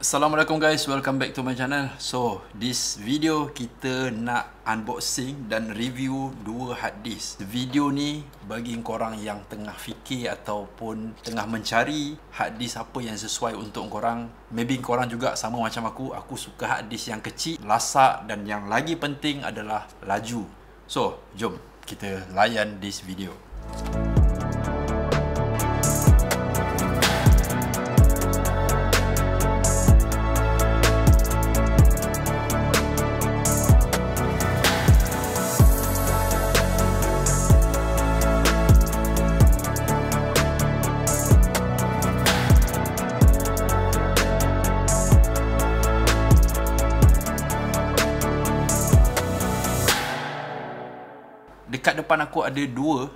Assalamualaikum guys, welcome back to my channel. So, this video kita nak unboxing dan review dua hard disk. Video ni bagi korang yang tengah fikir ataupun tengah mencari hard disk apa yang sesuai untuk korang. Maybe korang juga sama macam aku suka hard disk yang kecil, lasak dan yang lagi penting adalah laju. So, jom kita layan this video. Dekat depan aku ada dua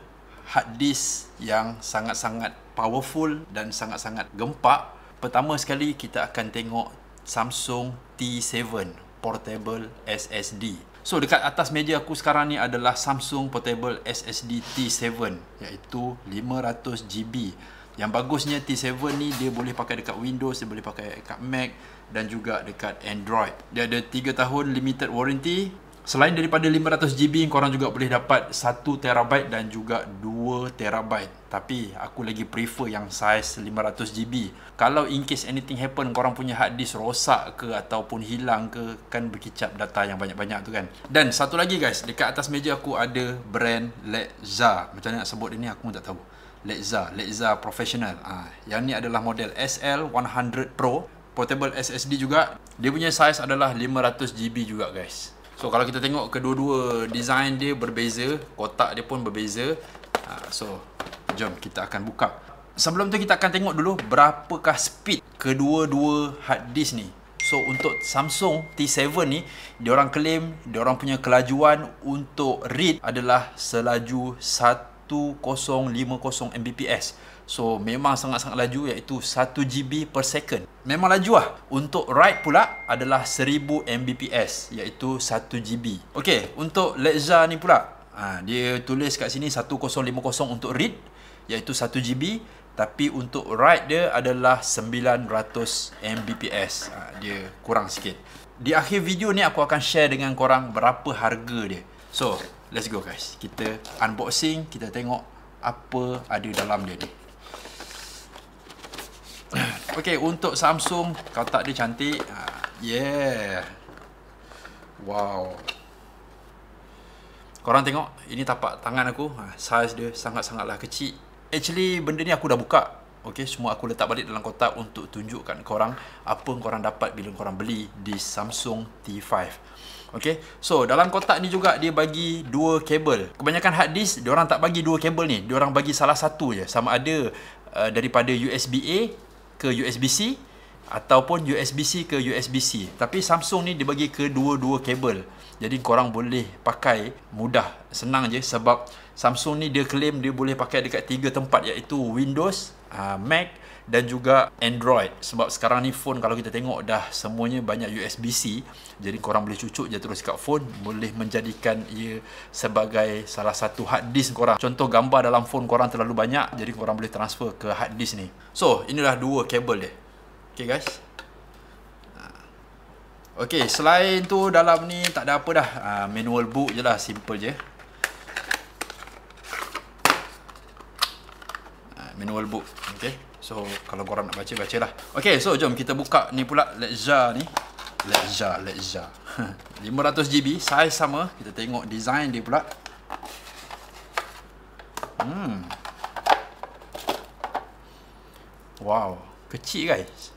hard disk yang sangat-sangat powerful dan sangat-sangat gempak. Pertama sekali kita akan tengok Samsung T7 Portable SSD. So dekat atas meja aku sekarang ni adalah Samsung Portable SSD T7 iaitu 500GB. Yang bagusnya T7 ni dia boleh pakai dekat Windows, dia boleh pakai dekat Mac dan juga dekat Android. Dia ada 3 tahun limited warranty. Selain daripada 500GB, korang juga boleh dapat 1TB dan juga 2TB. Tapi aku lagi prefer yang size 500GB. Kalau in case anything happen, korang punya hard disk rosak ke ataupun hilang ke, kan berkicap data yang banyak-banyak tu kan. Dan satu lagi guys, dekat atas meja aku ada brand Lexa. Macam mana nak sebut dia ni aku pun tak tahu. Lexa Professional. Yang ni adalah model SL100 Pro. Portable SSD juga. Dia punya size adalah 500GB juga guys. So kalau kita tengok kedua-dua design dia berbeza, kotak dia pun berbeza. So jom kita akan buka. Sebelum tu kita akan tengok dulu berapakah speed kedua-dua hard disk ni. So untuk Samsung T7 ni, diorang claim diorang punya kelajuan untuk read adalah selaju 1050 Mbps. So memang sangat-sangat laju, iaitu 1GB per second. Memang laju lah. Untuk write pula adalah 1000 Mbps, iaitu 1GB. Ok, untuk Lexa ni pula, dia tulis kat sini 1050 untuk read, iaitu 1GB. Tapi untuk write dia adalah 900 Mbps. Dia kurang sikit. Di akhir video ni aku akan share dengan korang berapa harga dia. So, let's go guys. Kita unboxing, kita tengok apa ada dalam dia ni. Ok, untuk Samsung, kotak dia cantik. Yeah. Wow. Korang tengok, ini tapak tangan aku. Saiz dia sangat-sangatlah kecil. Actually, benda ni aku dah buka. Ok, semua aku letak balik dalam kotak untuk tunjukkan korang apa korang dapat bila korang beli di Samsung T5. Ok, so dalam kotak ni juga dia bagi dua kabel. Kebanyakan hard disk, diorang tak bagi dua kabel ni. Diorang bagi salah satu je. Sama ada daripada USB-A ke USB-C ataupun USB-C ke USB-C. Tapi Samsung ni dia bagi kedua-dua kabel. Jadi korang boleh pakai mudah, senang je sebab Samsung ni dia claim dia boleh pakai dekat 3 tempat, iaitu Windows, Mac dan juga Android. Sebab sekarang ni phone kalau kita tengok dah semuanya banyak USB-C. Jadi korang boleh cucuk je terus kat phone, boleh menjadikan ia sebagai salah satu hard disk korang. Contoh gambar dalam phone korang terlalu banyak, jadi korang boleh transfer ke hard disk ni. So inilah dua kabel dia. Okay guys. Okay, selain tu dalam ni tak ada apa dah. Manual book je lah, simple je. Manual book. Okay, so kalau korang nak baca, bacalah. Okay, so jom kita buka ni pula Lexa ni. Lexa 500GB, size sama. Kita tengok design dia pula. Wow, kecil guys.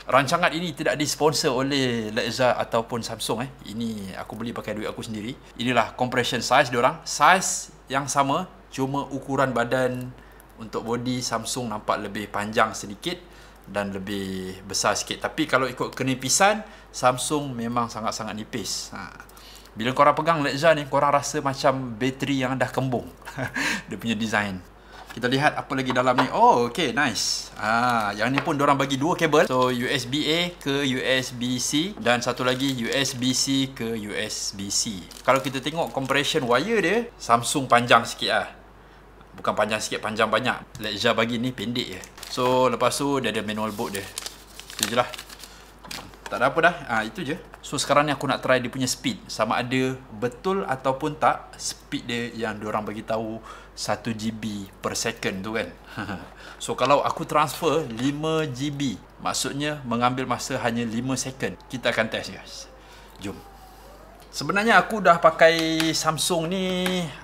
Rancangan ini tidak disponsor oleh Lexa ataupun Samsung. Ini aku beli pakai duit aku sendiri. Inilah compression size diorang. Size yang sama, cuma ukuran badan untuk body Samsung nampak lebih panjang sedikit dan lebih besar sikit. Tapi kalau ikut kenipisan, Samsung memang sangat-sangat nipis. Bila korang pegang Lexa ni, korang rasa macam bateri yang dah kembung. Dia punya design. Kita lihat apa lagi dalam ni. Oh, okay, nice. Yang ni pun diorang bagi dua kabel. So, USB-A ke USB-C dan satu lagi USB-C ke USB-C. Kalau kita tengok compression wire dia, Samsung panjang sikit lah. Bukan panjang sikit, panjang banyak. Lexa bagi ni pendek je. So lepas tu dia ada manual book dia. Itu je lah. Tak ada apa dah. Itu je. So sekarang ni aku nak try dia punya speed. Sama ada betul ataupun tak speed dia yang diorang bagi tahu 1 GB per second tu kan. So kalau aku transfer 5 GB, maksudnya mengambil masa hanya 5 second. Kita akan test guys. Jom. Sebenarnya aku dah pakai Samsung ni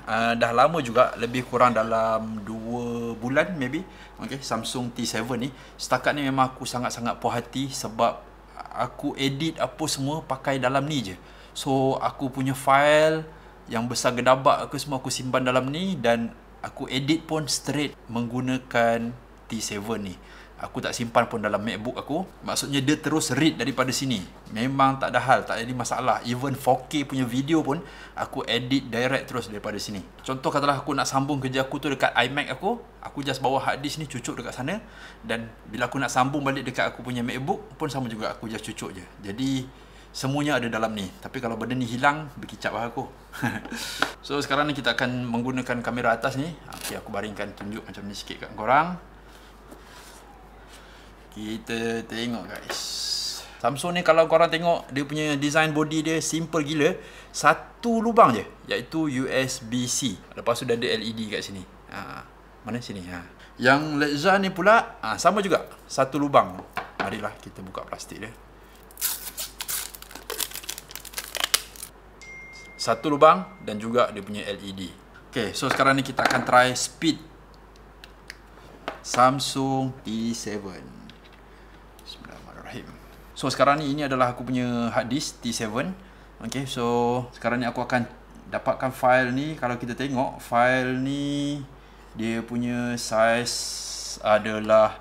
dah lama juga, lebih kurang dalam 2 bulan maybe. Okay, Samsung T7 ni. Setakat ni memang aku sangat-sangat puas hati sebab aku edit apa semua pakai dalam ni je. So aku punya file yang besar gedabak aku semua aku simpan dalam ni, dan aku edit pun straight menggunakan T7 ni. Aku tak simpan pun dalam MacBook aku. Maksudnya dia terus read daripada sini. Memang tak ada hal, tak ada masalah. Even 4K punya video pun aku edit direct terus daripada sini. Contoh katalah aku nak sambung kerja aku tu dekat iMac aku just bawa hard disk ni, cucuk dekat sana, dan bila aku nak sambung balik dekat aku punya MacBook pun sama juga, aku just cucuk je. Jadi semuanya ada dalam ni. Tapi kalau benda ni hilang, berkicap lah aku. So sekarang ni kita akan menggunakan kamera atas ni. Okay, aku baringkan tunjuk macam ni sikit kat korang. Kita tengok guys. Samsung ni kalau korang tengok dia punya design body dia simple gila. Satu lubang je, iaitu USB-C. Lepas tu dah ada LED kat sini. Mana sini? Yang Lexza ni pula sama juga, satu lubang. Marilah kita buka plastik dia. Satu lubang dan juga dia punya LED. Okay, so sekarang ni kita akan try speed Samsung T7. Bismillahirrahmanirrahim. So sekarang ni ini adalah aku punya hard disk T7. Okay, so sekarang ni aku akan dapatkan file ni. Kalau kita tengok file ni, dia punya size adalah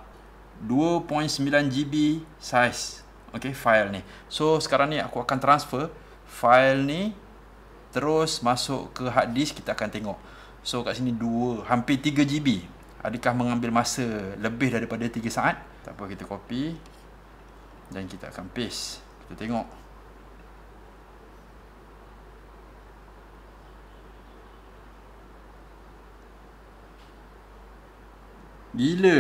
2.9 GB size. Okay, file ni. So sekarang ni aku akan transfer file ni terus masuk ke hard disk. Kita akan tengok. So kat sini hampir 3 GB. Adakah mengambil masa lebih daripada 3 saat? Tak apa, kita copy dan kita akan paste. Kita tengok. Gila.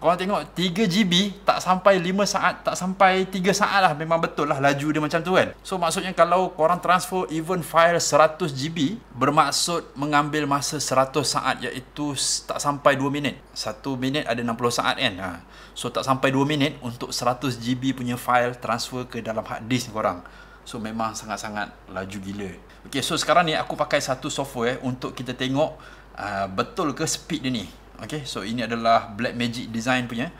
Korang tengok 3 GB tak sampai 5 saat, tak sampai 3 saat lah. Memang betul lah laju dia macam tu kan. So maksudnya kalau korang transfer even file 100 GB, bermaksud mengambil masa 100 saat, iaitu tak sampai 2 minit. 1 minit ada 60 saat kan. So tak sampai 2 minit untuk 100 GB punya file transfer ke dalam hard disk korang. So memang sangat-sangat laju gila. Okay, so sekarang ni aku pakai satu software untuk kita tengok betul ke speed dia ni. Okay, so ini adalah Blackmagic design punya.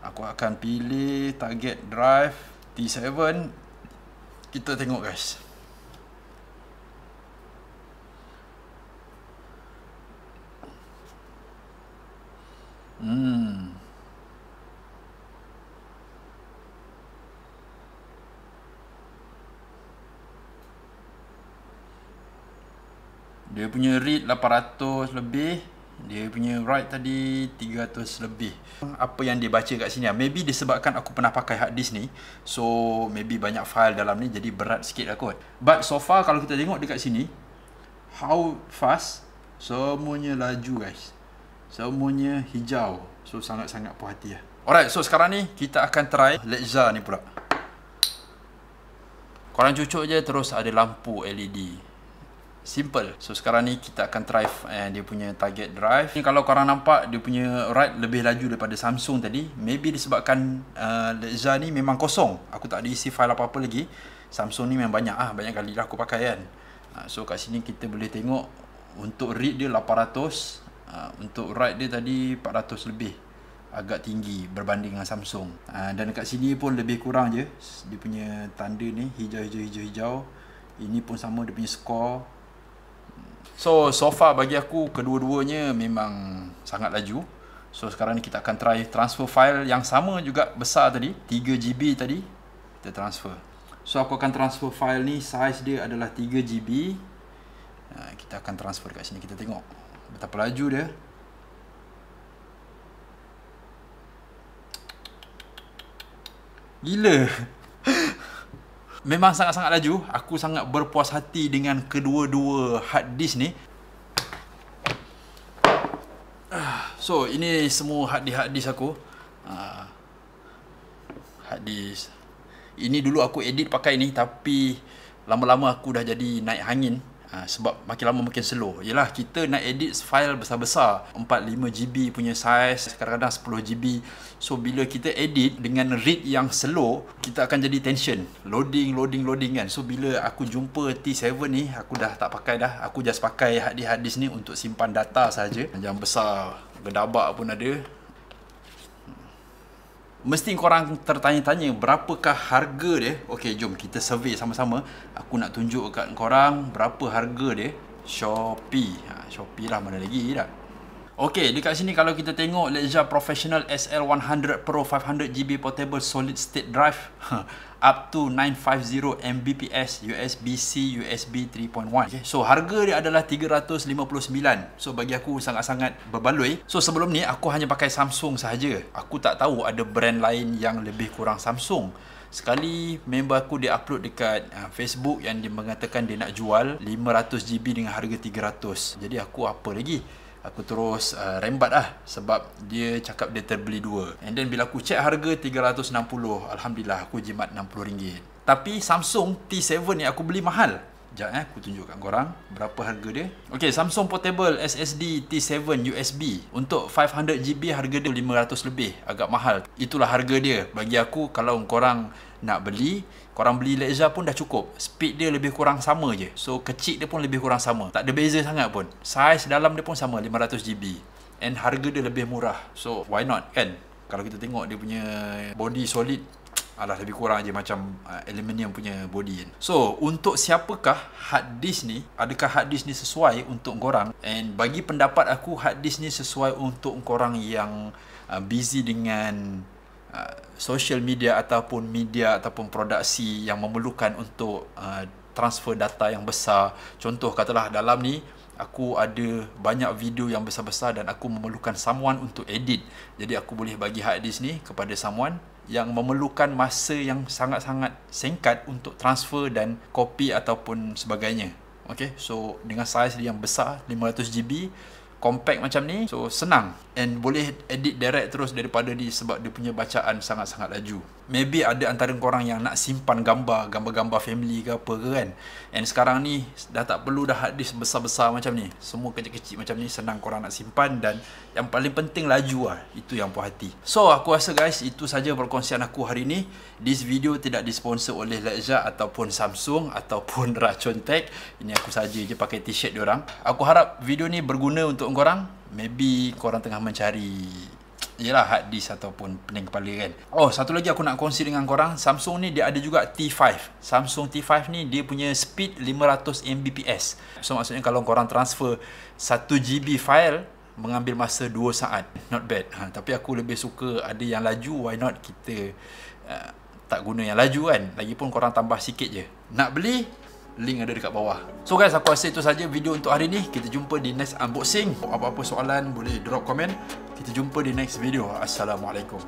Aku akan pilih target drive T7. Kita tengok guys. Dia punya read 800 lebih. Dia punya write tadi 300 lebih. Apa yang dia baca kat sini, maybe disebabkan aku pernah pakai hard disk ni, so maybe banyak file dalam ni, jadi berat sikit lah kot. But so far kalau kita tengok dekat sini, how fast, semuanya laju guys. Semuanya hijau. So sangat-sangat puas hati lah. Alright, so sekarang ni kita akan try Lexza ni pula. Korang cucuk je terus ada lampu LED. Simple. So sekarang ni kita akan try dia punya target drive. Ni kalau korang nampak dia punya write lebih laju daripada Samsung tadi. Maybe disebabkan Lexza ni memang kosong. Aku tak ada isi file apa-apa lagi. Samsung ni memang banyak banyak kali lah aku pakai kan. So kat sini kita boleh tengok untuk read dia 800, untuk write dia tadi 400 lebih. Agak tinggi berbanding dengan Samsung. Dan dekat sini pun lebih kurang je. Dia punya tanda ni hijau-hijau. Ini pun sama dia punya score. So far bagi aku kedua-duanya memang sangat laju. So sekarang ni kita akan try transfer file yang sama juga besar tadi, 3 GB tadi. Kita transfer. So aku akan transfer file ni, size dia adalah 3 GB. Kita akan transfer kat sini, kita tengok betapa laju dia. Gila. Memang sangat-sangat laju. Aku sangat berpuas hati dengan kedua-dua hard disk ni. So ini semua hard disk aku. Hard disk. Ini dulu aku edit pakai ni, tapi lama-lama aku dah jadi naik angin. Sebab makin lama makin slow. Yelah, kita nak edit file besar-besar, 4-5GB punya size, kadang-kadang 10GB. So bila kita edit dengan read yang slow, kita akan jadi tension, loading kan. So bila aku jumpa T7 ni, aku dah tak pakai dah. Aku just pakai hard disk ni untuk simpan data saja. Yang besar, gedabak pun ada. Mesti korang tertanya-tanya berapakah harga dia. Okey, jom kita survey sama-sama. Aku nak tunjuk kat korang berapa harga dia. Shopee. Shopee lah, mana lagi dah. Okey, dekat sini kalau kita tengok Leisure Professional SL100 Pro 500GB Portable Solid State Drive up to 950 Mbps USB-C USB 3.1. Okay. So harga dia adalah 359. So bagi aku sangat-sangat berbaloi. So sebelum ni aku hanya pakai Samsung sahaja. Aku tak tahu ada brand lain yang lebih kurang Samsung. Sekali member aku dia upload dekat Facebook yang dia mengatakan dia nak jual 500GB dengan harga 300. Jadi aku apa lagi? Aku terus rembat lah, sebab dia cakap dia terbeli dua. And then bila aku check harga 360, Alhamdulillah aku jimat RM60. Tapi Samsung T7 ni aku beli mahal. Sekejap aku tunjukkan korang berapa harga dia. Okay, Samsung Portable SSD T7 USB untuk 500GB harga dia 500 lebih. Agak mahal. Itulah harga dia. Bagi aku, kalau korang nak beli, korang beli Leisure pun dah cukup. Speed dia lebih kurang sama je. So kecil dia pun lebih kurang sama. Tak ada beza sangat pun. Size dalam dia pun sama, 500GB. And harga dia lebih murah. So why not kan? Kalau kita tengok dia punya body solid, alah lebih kurang je macam aluminium punya body kan. So untuk siapakah hard disk ni? Adakah hard disk ni sesuai untuk korang? And bagi pendapat aku, hard disk ni sesuai untuk korang yang busy dengan social media ataupun media ataupun produksi yang memerlukan untuk transfer data yang besar. Contoh katalah dalam ni aku ada banyak video yang besar-besar dan aku memerlukan someone untuk edit. Jadi aku boleh bagi hard disk ni kepada someone yang memerlukan masa yang sangat-sangat singkat untuk transfer dan copy ataupun sebagainya. Okay, so dengan size dia yang besar, 500GB, compact macam ni, so senang and boleh edit direct terus daripada ni sebab dia punya bacaan sangat-sangat laju. Maybe ada antara korang yang nak simpan gambar family ke apa ke kan, and sekarang ni dah tak perlu dah hard disk besar-besar macam ni, semua kecil-kecil macam ni, senang korang nak simpan dan yang paling penting laju lah, itu yang puas hati. So aku rasa guys, itu saja perkongsian aku hari ni. This video tidak disponsor oleh Leisure ataupun Samsung ataupun Racun Tech. Ini aku saja je pakai t-shirt diorang. Aku harap video ni berguna untuk korang. Maybe korang tengah mencari hard disk ataupun pening kepala kan. Oh, satu lagi aku nak kongsi dengan korang. Samsung ni dia ada juga T5. Samsung T5 ni dia punya speed 500 Mbps. So maksudnya kalau korang transfer 1GB file mengambil masa 2 saat. Not bad. Tapi aku lebih suka ada yang laju. Why not kita tak guna yang laju kan. Lagipun korang tambah sikit je. Nak beli, link ada dekat bawah. So guys, aku rasa itu saja video untuk hari ni. Kita jumpa di next unboxing. Apa-apa soalan boleh drop komen. Kita jumpa di next video. Assalamualaikum.